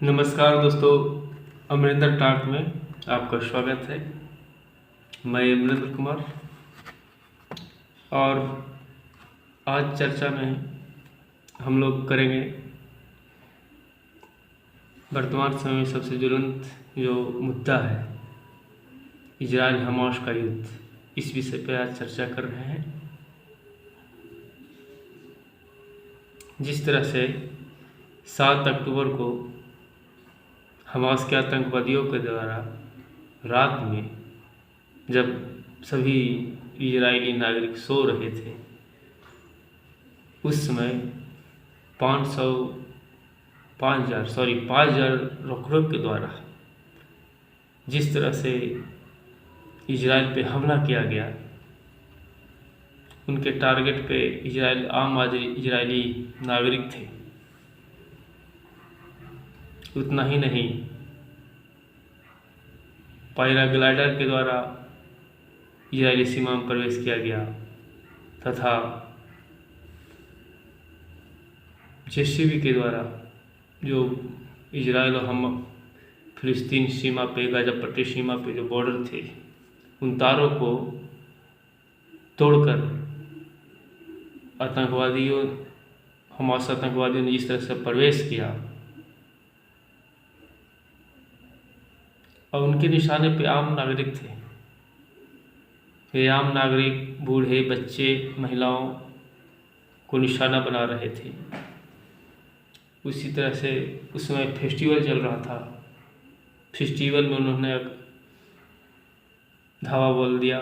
नमस्कार दोस्तों, अमरिंदर टॉक में आपका स्वागत है। मैं अमरिंदर कुमार और आज चर्चा में हम लोग करेंगे वर्तमान समय में सबसे ज्वलंत जो मुद्दा है इजराइल हमास का युद्ध। इस विषय पर आज चर्चा कर रहे हैं। जिस तरह से 7 अक्टूबर को हमास के आतंकवादियों के द्वारा रात में जब सभी इजरायली नागरिक सो रहे थे, उस समय 5,000 रॉकेटों के द्वारा जिस तरह से इजराइल पे हमला किया गया, उनके टारगेट पे आम इजरायली नागरिक थे। उतना ही नहीं, पैराग्लाइडर के द्वारा इजरायली सीमा में प्रवेश किया गया तथा जेसीबी के द्वारा जो इजराइल और हम फिलिस्तीन सीमा पे, गाजा पट्टी सीमा पे जो बॉर्डर थे, उन तारों को तोड़कर हमास आतंकवादियों ने जिस तरह से प्रवेश किया और उनके निशाने पे आम नागरिक थे। ये आम नागरिक बूढ़े, बच्चे, महिलाओं को निशाना बना रहे थे। उसी तरह से उस समय फेस्टिवल चल रहा था। फेस्टिवल में उन्होंने धावा बोल दिया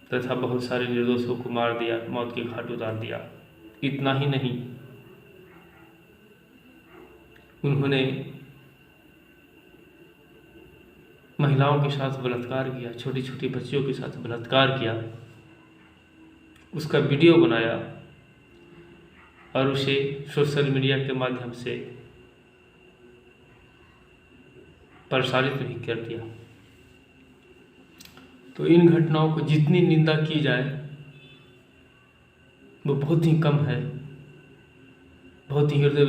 तथा बहुत सारे निर्दोषों को मार दिया, मौत के घाट उतार दिया। इतना ही नहीं, उन्होंने महिलाओं के साथ बलात्कार किया, छोटी छोटी बच्चियों के साथ बलात्कार किया, उसका वीडियो बनाया और उसे सोशल मीडिया के माध्यम से प्रसारित भी कर दिया। तो इन घटनाओं को जितनी निंदा की जाए वो बहुत ही कम है। बहुत ही हृदय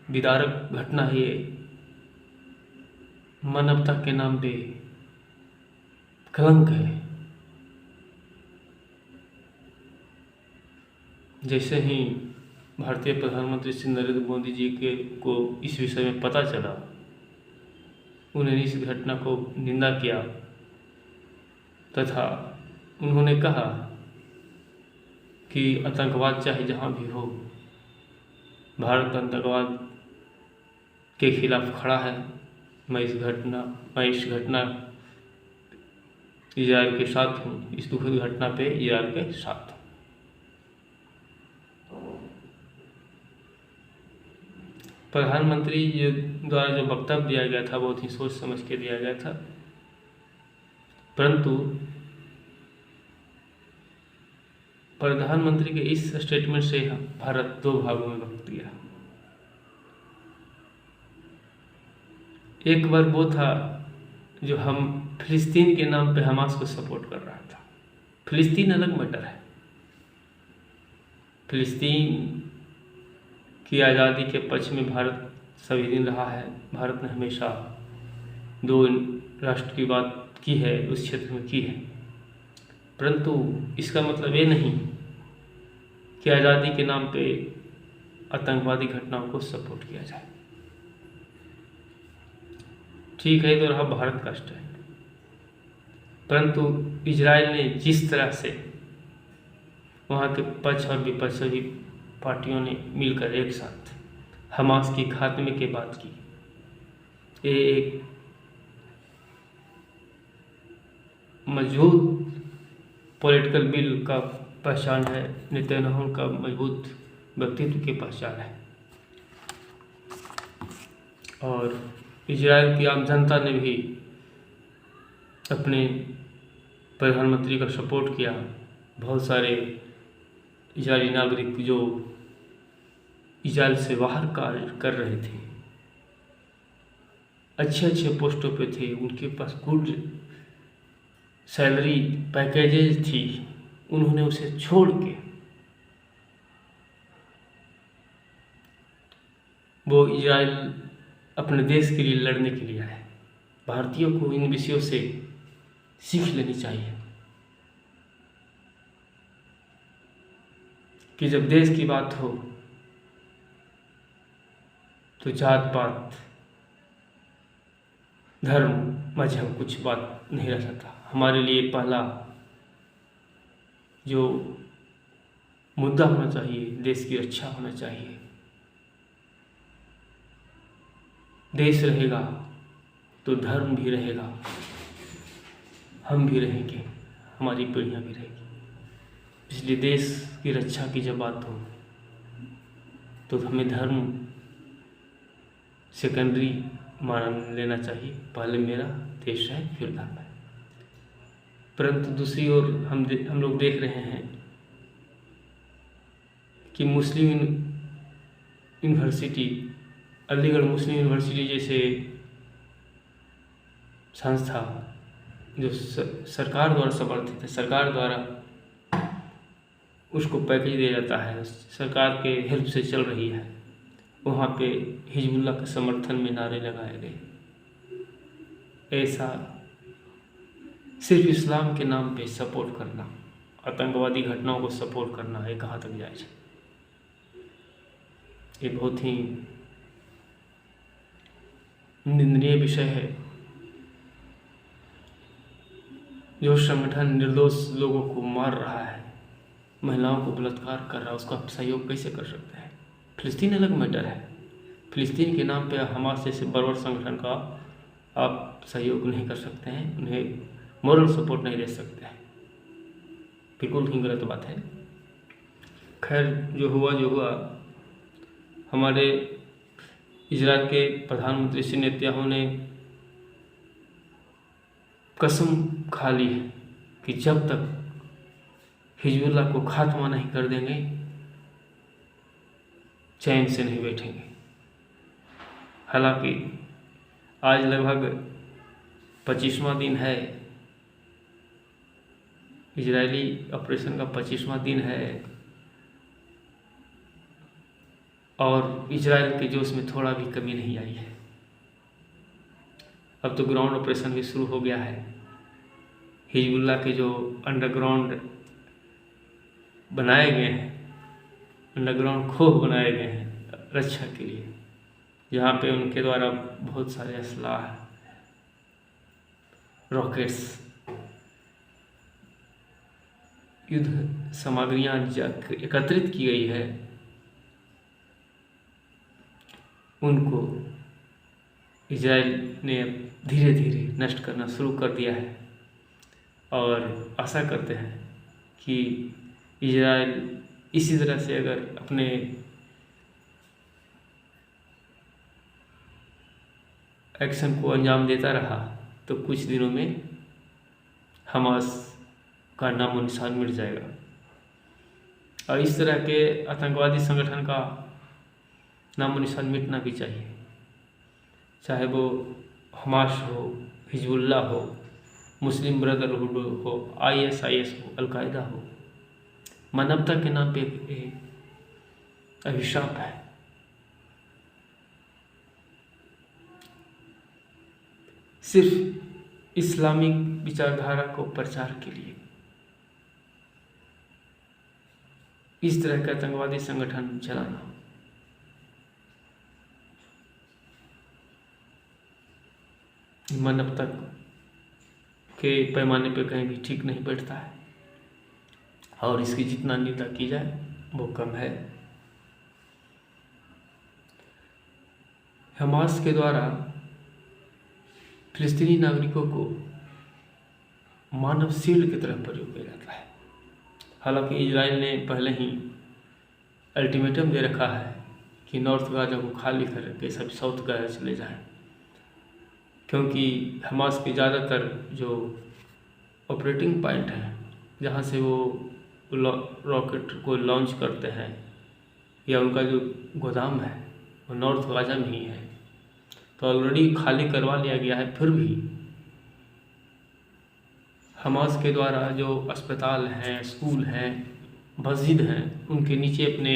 विदारक घटना है ये। मानवता के नाम पे कलंक है। जैसे ही भारतीय प्रधानमंत्री श्री नरेंद्र मोदी जी को इस विषय में पता चला, उन्होंने इस घटना को निंदा किया तथा उन्होंने कहा कि आतंकवाद चाहे जहाँ भी हो, भारत आतंकवाद के खिलाफ खड़ा है। मैं इस घटना इजराइल के साथ हूँ। इस दुखद घटना पे इजराइल के साथ हूँ। प्रधानमंत्री द्वारा जो वक्तव्य दिया गया था बहुत ही सोच समझ के दिया गया था, परंतु प्रधानमंत्री के इस स्टेटमेंट से भारत 2 भागों में बंट गया। एक वर्ग वो था जो हम फिलिस्तीन के नाम पे हमास को सपोर्ट कर रहा था। फिलिस्तीन अलग मैटर है। फिलिस्तीन की आज़ादी के पक्ष में भारत सभी दिन रहा है। भारत ने हमेशा 2 राष्ट्र की बात की है, उस क्षेत्र में की है, परंतु इसका मतलब ये नहीं कि आज़ादी के नाम पे आतंकवादी घटनाओं को सपोर्ट किया जाए। ठीक है, तो रहा भारत का स्टैंड, परंतु इजराइल ने जिस तरह से वहाँ के पक्ष और विपक्ष सभी पार्टियों ने मिलकर एक साथ हमास की खात्मे की बात की, ये एक मजबूत पॉलिटिकल विल का पहचान है। नेतन्याहू का मजबूत व्यक्तित्व की पहचान है। और इजराइल की आम जनता ने भी अपने प्रधानमंत्री का सपोर्ट किया। बहुत सारे इजरायली नागरिक जो इजराइल से बाहर कार्य कर रहे थे, अच्छे अच्छे पोस्टों पे थे, उनके पास गुड सैलरी पैकेजेज थी, उन्होंने उसे छोड़ के वो इजराइल अपने देश के लिए लड़ने के लिए आए। भारतीयों को इन विषयों से सीख लेनी चाहिए कि जब देश की बात हो तो जात पात, धर्म, मजहब कुछ बात नहीं रह सकता। हमारे लिए पहला जो मुद्दा होना चाहिए, देश की रक्षा होना चाहिए। देश रहेगा तो धर्म भी रहेगा, हम भी रहेंगे, हमारी पीढ़ियाँ भी रहेगी। इसलिए देश की रक्षा की जब बात हो तो हमें धर्म सेकेंडरी मान लेना चाहिए। पहले मेरा देश है, फिर धर्म है। परंतु दूसरी ओर हम लोग देख रहे हैं कि मुस्लिम यूनिवर्सिटी, अलीगढ़ मुस्लिम यूनिवर्सिटी जैसे संस्था जो सरकार द्वारा समर्थित है, सरकार द्वारा उसको पैकेज दिया जाता है, सरकार के हेल्प से चल रही है, वहाँ पे हिजबुल्लाह के समर्थन में नारे लगाए गए। ऐसा सिर्फ इस्लाम के नाम पे सपोर्ट करना, आतंकवादी घटनाओं को सपोर्ट करना, ये कहाँ तक जायज़ है? ये बहुत ही निंदनीय विषय है। जो संगठन निर्दोष लोगों को मार रहा है, महिलाओं को बलात्कार कर रहा है, उसका आप सहयोग कैसे कर सकते हैं? फिलिस्तीन अलग मैटर है। फिलिस्तीन के नाम पे हमास जैसे बर्बर संगठन का आप सहयोग नहीं कर सकते हैं, उन्हें मॉरल सपोर्ट नहीं दे सकते हैं, बिल्कुल ही गलत बात है। खैर, जो हुआ हमारे इजराइल के प्रधानमंत्री श्री नेतन्याहू ने कसम खा ली है कि जब तक हिजबुल्लाह को खात्मा नहीं कर देंगे चैन से नहीं बैठेंगे। हालांकि आज लगभग 25वां दिन है, इजरायली ऑपरेशन का 25वां दिन है, और इजराइल के जोश में थोड़ा भी कमी नहीं आई है। अब तो ग्राउंड ऑपरेशन भी शुरू हो गया है। हिजबुल्लाह के जो अंडरग्राउंड बनाए गए हैं, अंडरग्राउंड खोह बनाए गए हैं रक्षा के लिए, जहाँ पे उनके द्वारा बहुत सारे असलाह, रॉकेट्स, युद्ध सामग्रियाँ एकत्रित की गई है, उनको इजराइल ने धीरे धीरे नष्ट करना शुरू कर दिया है। और आशा करते हैं कि इजराइल इसी तरह से अगर अपने एक्शन को अंजाम देता रहा तो कुछ दिनों में हमास का नामो निशान मिट जाएगा। और इस तरह के आतंकवादी संगठन का नामो निशान मिटना भी चाहिए, चाहे वो हमास हो, हिजबुल्लाह हो, मुस्लिम ब्रदरहुड हो, ISIS हो, अलकायदा हो। मानवता के नाम पे एक अभिशाप है। सिर्फ इस्लामिक विचारधारा को प्रचार के लिए इस तरह का आतंकवादी संगठन चलाना मानवता के पैमाने पे कहीं भी ठीक नहीं बैठता है, और इसकी जितना निंदा की जाए वो कम है। हमास के द्वारा फिलिस्तीनी नागरिकों को मानव शील्ड की तरह प्रयोग किया जाता है। हालांकि इजराइल ने पहले ही अल्टीमेटम दे रखा है कि नॉर्थ गाजा को खाली करके सब साउथ गाजा चले जाएं, क्योंकि हमास के ज़्यादातर जो ऑपरेटिंग पॉइंट हैं, जहाँ से वो रॉकेट को लॉन्च करते हैं, या उनका जो गोदाम है वो नॉर्थ गाजा में ही है, तो ऑलरेडी खाली करवा लिया गया है। फिर भी हमास के द्वारा जो अस्पताल हैं, स्कूल हैं, मस्जिद हैं, उनके नीचे अपने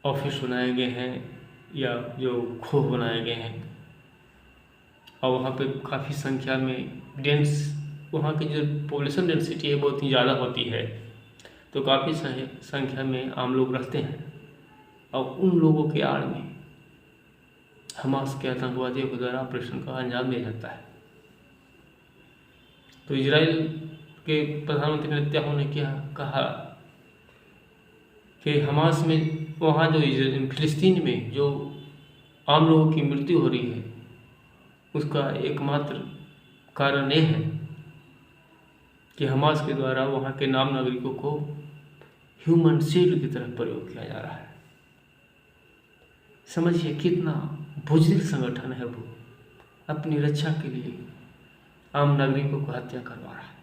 ऑफिस बनाए गए हैं, या जो खोह बनाए गए हैं, और वहाँ पे काफ़ी संख्या में वहाँ की जो पॉपुलेशन डेंसिटी है बहुत ही ज़्यादा होती है, तो काफ़ी संख्या में आम लोग रहते हैं, और उन लोगों के आड़ में हमास के आतंकवादियों के द्वारा ऑपरेशन का अंजाम दिया जाता है। तो इजराइल के प्रधानमंत्री नेतन्याहू ने क्या कहा कि हमास में वहाँ जो फिलिस्तीन में जो आम लोगों की मृत्यु हो रही है, उसका एकमात्र कारण यह है कि हमास के द्वारा वहाँ के नाम नागरिकों को ह्यूमन शील्ड की तरह प्रयोग किया जा रहा है। समझिए कितना बुज़दिल संगठन है वो, अपनी रक्षा के लिए आम नागरिकों को हत्या करवा रहा है।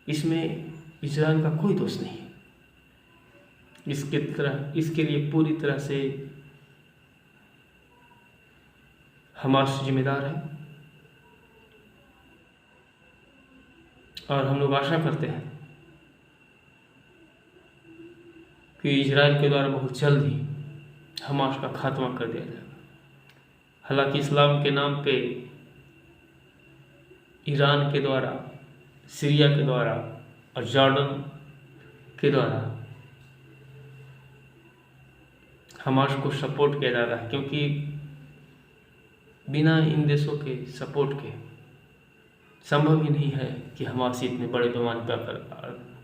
इसमें इजराइल का कोई दोष नहीं है। इसके लिए पूरी तरह से हमास जिम्मेदार है, और हम लोग आशा करते हैं कि इजराइल के द्वारा बहुत जल्द ही हमास का खात्मा कर दिया जाएगा। हालांकि इस्लाम के नाम पे ईरान के द्वारा, सीरिया के द्वारा और जॉर्डन के द्वारा हमास को सपोर्ट किया जा रहा है, क्योंकि बिना इन देशों के सपोर्ट के संभव ही नहीं है कि हमास इतने बड़े पैमाने पर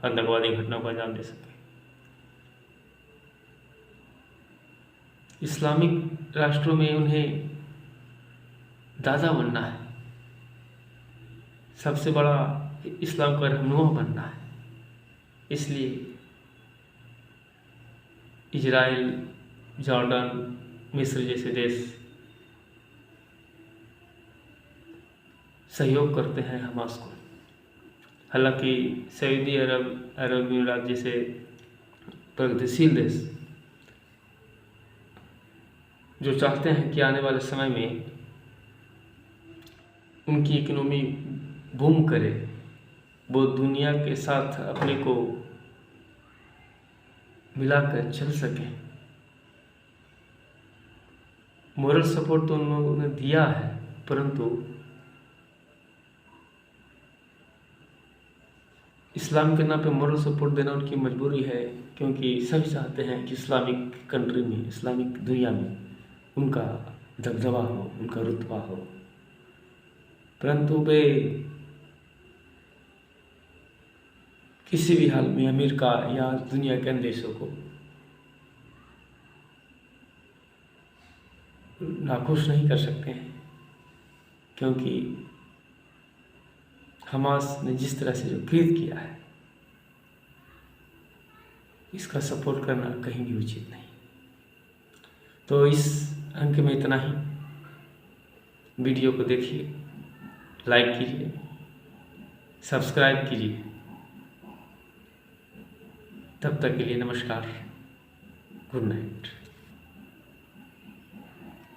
आतंकवादी घटनाओं को अंजाम दे सके। इस्लामिक राष्ट्रों में उन्हें दादा बनना है, सबसे बड़ा इस्लाम का रहनुमा बनना है। इसलिए इजराइल, जॉर्डन, मिस्र जैसे देश सहयोग करते हैं हमास को। हालांकि सऊदी अरब, अरब अमीरात जैसे प्रगतिशील देश जो चाहते हैं कि आने वाले समय में उनकी इकोनॉमी बूम करे, वो दुनिया के साथ अपने को मिलाकर चल सके, मोरल सपोर्ट तो उन लोगों ने दिया है, परंतु इस्लाम के नाम पे मोरल सपोर्ट देना उनकी मजबूरी है, क्योंकि सभी चाहते हैं कि इस्लामिक कंट्री में, इस्लामिक दुनिया में उनका दबदबा हो, उनका रुतबा हो। परंतु वे किसी भी हाल में अमेरिका या दुनिया के अन्य देशों को नाखुश नहीं कर सकते हैं, क्योंकि हमास ने जिस तरह से जो कृत्य किया है, इसका सपोर्ट करना कहीं भी उचित नहीं। तो इस अंक में इतना ही। वीडियो को देखिए, लाइक कीजिए, सब्सक्राइब कीजिए। तब तक के लिए नमस्कार, गुड नाइट।